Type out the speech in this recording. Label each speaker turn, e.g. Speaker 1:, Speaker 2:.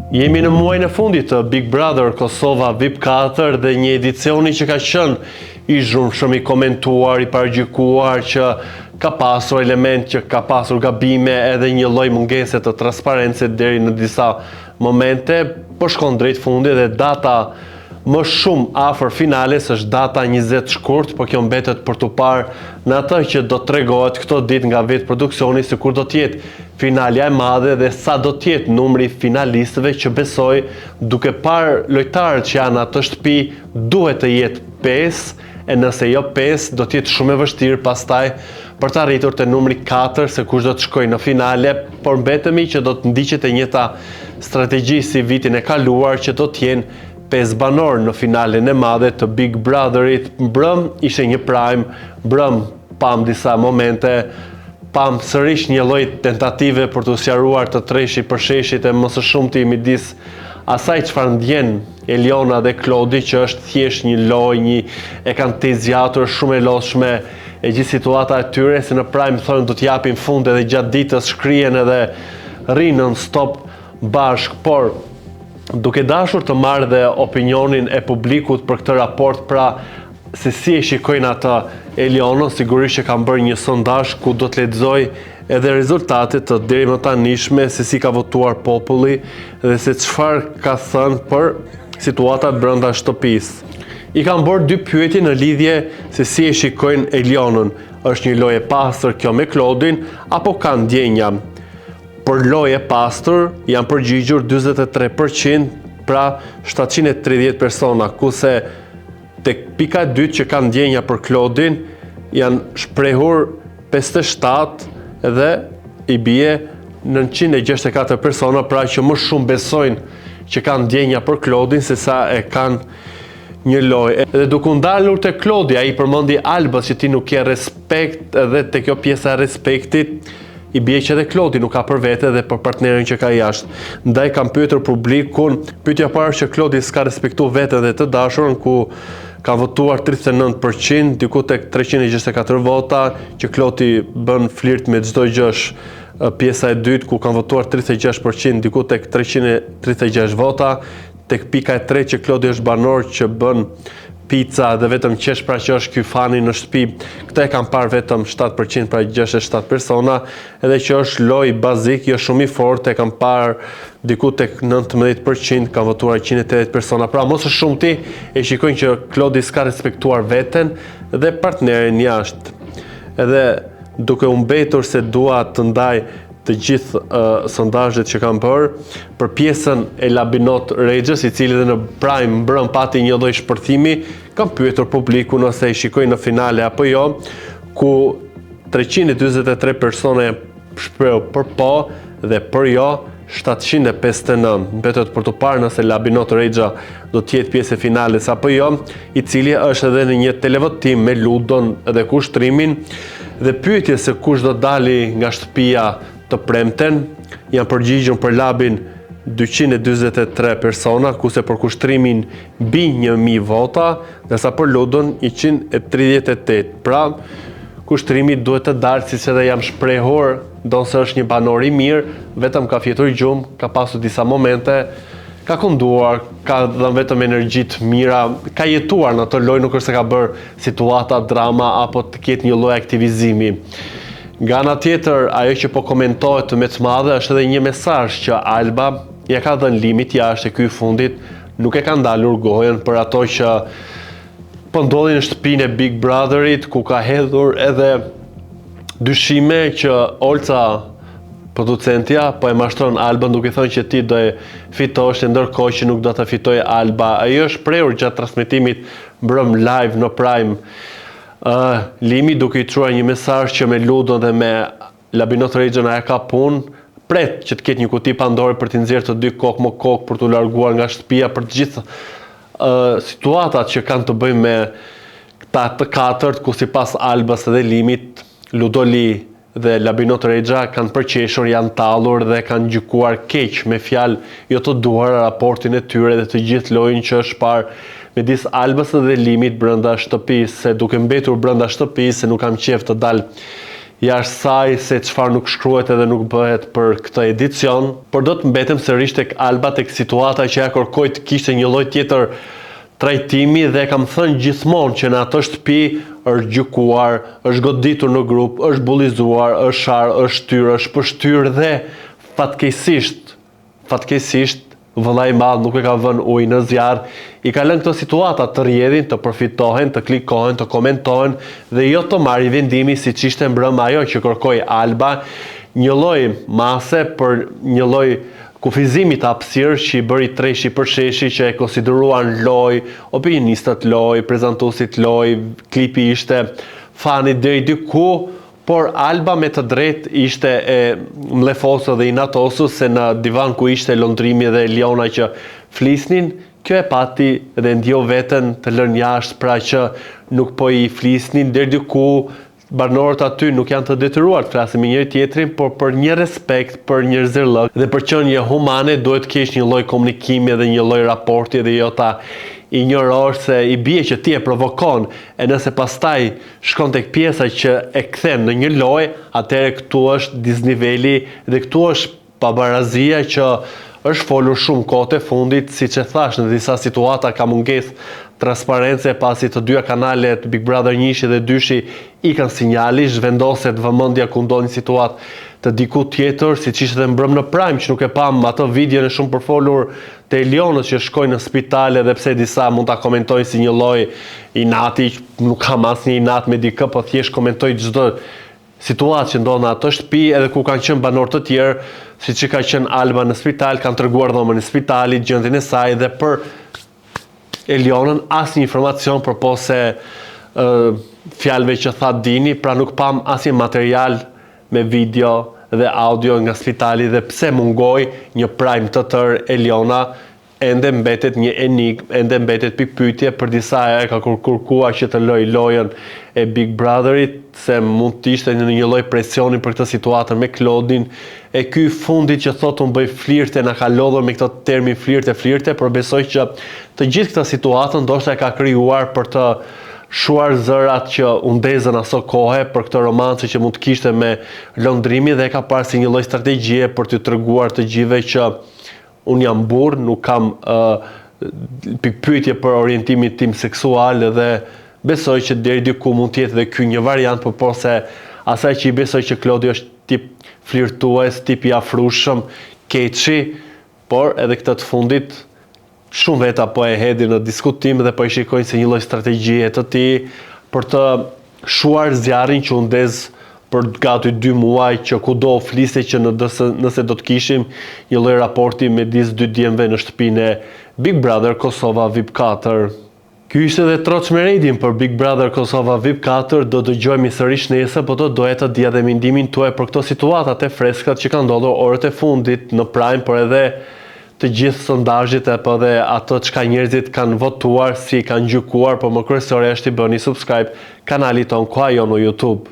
Speaker 1: Jemi në muajin e fundit të Big Brother Kosova VIP 4 dhe një edicioni që ka qenë i zhurmshëm, i komentuar, i paragjykuar, që ka pasur element, që ka pasur gabime edhe një lloj mungese të transparencës deri në disa momente, po shkon drejt fundit dhe data më shumë afër finales është data 20 shkurt, po kjo mbetet për tu parë në atë që do tregohet këto ditë nga vetë produksioni se kur do të jetë finalja e madhe dhe sa do të jetë numri finalistëve, që besoj duke parë lojtarët që janë atë shtëpi duhet të jetë 5, e nëse jo 5 do të jetë shumë e vështirë pastaj për të arritur te numri 4 se kush do të shkojë në finale, por mbetemi që do të ndiqet e njëjta strategji si vitin e kaluar, që do të jenë 5 banor në finalen e madhe të Big Brotherit. Mbrëm ishte një prime, mbrëm pam disa momente, pam sërish një lloj tentative për të sqaruar të treshi për sheshit e më së shumti midis asaj çfarë ndjen Eliona dhe Klodi, që është thjesht një lojë, e kanë të zgjatur shumë e lodhshme e gjithë situata e tyre, se në prime thonë do t'japin fund edhe gjatë ditës shkrihen edhe rrinë non stop bashk, por duke dashur të marrë dhe opinionin e publikut për këtë raport, pra se si e shikojnë ata Elionën, sigurisht që kanë bërë një sondazh ku do të lexoj edhe rezultatet të deri më tanishme, se si ka votuar populli dhe se çfarë ka thënë për situatat brenda shtëpisë. I kanë bërë 2 pyetje në lidhje se si e shikojnë Elionën. Është një lojë e pastër kjo me Klodin apo ka ndjenja? Për lojë e pastër janë përgjigjur 43%, pra 730 persona, kurse tek pika e dytë që kanë ndjenja për Klodin janë shprehur 57 dhe i bie 964 persona, pra që më shumë besojnë që kanë ndjenja për Klodin se sa e kanë një lojë. Edhe duke ndalur te Klodi, ai përmendi Albës që ti nuk ke respekt, edhe te kjo pjesa e respektit i bie që edhe Klodi nuk ka për vete dhe për partnerin që ka jashtë. Ndaj kam pyetur publikun, pyetja e parë që Klodi s'ka respektuar veten dhe të dashurën, ku ka votuar 39%, diku tek 364 vota, që Klodi bën flirt me çdo gjë. Pjesa e dytë ku kanë votuar 36%, diku tek 336 vota, tek pika e tretë që Klodi është banor që bën pizza dhe vetëm qesh, pra që është ky fani në shtëpi. Këtë e kanë parë vetëm 7%, pra 67 persona, edhe që është lojë bazik, jo shumë i fortë, e kanë parë diku tek 19%, kanë votuar 180 persona. Pra më së shumti e shikojnë që Klodi s'ka respektuar veten dhe partnerin jashtë. Edhe duke u mbetur se dua të ndaj të gjithë sondazhet që kanë bërë për pjesën e Labinot Rexhës, i cili dhe në prime mbrëm pati një lloj shpërthimi, kanë pyetur publikun nëse e shikojnë në finale apo jo, ku 343 persona shprehu për po dhe për jo 759. Mbetet për të parë nëse Labinot Rexha do të jetë pjesë e finales apo jo, i cili është edhe në një televotim me ludon dhe kushtrimin, dhe pyetje se kush do dali nga shtëpia të premten, janë përgjigjur për Labin 243 persona, kurse për kushtrimin mbi 1000 vota, ndërsa për ludon 138. Pra, kushtrimi duhet të dalë, si se dhe jam shprehur, do nëse është një banor i mirë, vetëm ka fjetur gjumë, ka pasur disa momente, ka kënduar, ka dhënë vetëm energji të mira, ka jetuar në atë lojë, nuk është se ka bërë situata, drama, apo të ketë një lloj aktivizimi. Nga ana tjetër, ajo që po komentohet me të madhe është edhe një mesazh që Alba ja ka dhënë Limit jashtë, e ky i fundit nuk e ka ndalur gojën për ato që po ndodhin në shtëpinë e Big Brotherit, ku ka hedhur edhe dyshime që Olca, producentja, po e mashtron Albën duke thënë që ti do e fitosh, ndërkohë që nuk do të fitojë Alba. Ajo është prehur gjatë transmetimit mbrëm live në prime. Limi duke i truar një mesazh që me ludon dhe me Labinot Rexhën ajo ka punë, pret që të ketë një kuti Pandore për t'i nxjerrë të dy kokë më kokë për t'u larguar nga shtëpia, për të gjithë situatat që kanë të bëjnë me këta të katërt, ku sipas Albës dhe Limit, Ludoli dhe Labinot Rexha kanë përqeshur, janë tallur dhe kanë gjykuar keq, me fjalë jo të duar, raportin e tyre dhe të gjithë lojën që është parë midis Albës dhe Limit brenda shtëpisë, se duke mbetur brenda shtëpisë, se nuk kam qejf të dal jashtë saj se çfarë nuk shkruhet edhe nuk bëhet për këtë edicion, por do të mbetem sërish tek Alba, tek situata që ja kërkoi të kishte një lloj tjetër trajtimi dhe kam thënë gjithmonë që në atë shtëpi është gjykuar, është goditur në grup, është bullizuar, është sharë, është shtyr, është pështyr dhe fatkeqësisht vëllai i madh nuk e ka vënë ujë në zjarr, i ka lënë këto situata të rrjedhin, të përfitohen, të klikohen, të komentohen dhe jo të marrë vendimi siç ishte mbrëmë ajo që kërkoi Alba, një lloj mase për një lloj kufizimi të hapësirë që i bëri treshi për sheshi, që e konsideruan loj, opinionistët loj, prezantuesit loj, klipi ishte fani deri diku, por Alba me të drejtë ishte e mlefosur dhe i natosur se në divan ku ishte Londrimi dhe Eliona që flisnin, kjo e pati dhe ndjo veten të lënë jashtë, pra që nuk po i flisnin deri diku. Banorët aty nuk janë të detyruar të flasin me njëri tjetrin, por për një respekt, për një zërllëk dhe për qenie humane duhet të kesh një lloj komunikimi dhe një lloj raporti dhe jo ta injorosh se i bie që ti e provokon, e nëse pastaj shkon tek pjesa që e kthen në një lojë, atëherë këtu është disniveli dhe këtu është pabarazia që është folur shumë kohë e fundit, siç e thash, në disa situata ka mungesë transparence pasi të dyja kanalet Big Brother 1 dhe 2 i kanë sinjali, zhvendoset vëmendja ku ndodhin situatë të diku tjetër, siç ishte edhe mbrëm në Prime, që nuk e pam atë videon e shumë përfolur të Elionës që shkojnë në spital, edhe pse disa mund ta komentojnë si një lloj inati, nuk kam asnjë inat me dikë, po thjesht komentoj çdo situatë që ndodh në atë shtëpi, edhe ku kanë qenë banorë të tjerë, siç ka qenë Alba në spital, kanë treguar dhomën e spitalit, gjendjen e saj dhe për Elionën asnjë informacion përpose fjalëve që tha Dini, pra nuk pam asnjë material me video dhe audio nga spitali dhe pse mungoi një Prime të tërë Eliona, ende mbetet një enigmë, ende mbetet pikpyetje, për disa herë ka kërkuar që të lojë lojën e Big Brotherit, se mund të ishte në një lloj presioni për këtë situatën me Klodin, e ky fundi që thotë unë bëj flirte, na ka lodhur me këtë termin flirte, por besoj që të gjithë këtë situatën ndoshta e ka krijuar për të shuar zërat që u ndezën aso kohe për këtë romancë që mund të kishte me Londrimi dhe e ka parë si një lloj strategjie për të treguar të gjithëve që unë jam burr, nuk kam pikpyetje për orientimin tim seksual dhe besoj që deri diku mund të jetë edhe ky një variant, por se asaj që i besoj që Klodi është tip flirtues, tip i afrushëm, keqi, por edhe këtë të fundit shumë veta po e hedhin në diskutim dhe po e shikojnë se një lloj strategjie të tij për të shuar zjarrin që u ndez për gati 2 muaj, që kudo fliste që nëse do të kishim një lloj raporti midis 2 djemve në shtëpinë e Big Brother Kosova VIP 4. Ky ishte edhe troç me rating për Big Brother Kosova VIP 4, do dëgjojmë sërish nesër, po do doja të dija dhe mendimin tuaj për këto situatat e freskët që kanë ndodhur orët e fundit në Prime, por edhe të gjithë sondazhet apo edhe ato çka njerëzit kanë votuar, si kanë gjykuar, por më kryesore është i bëni subscribe kanalit ton Kuajo në YouTube.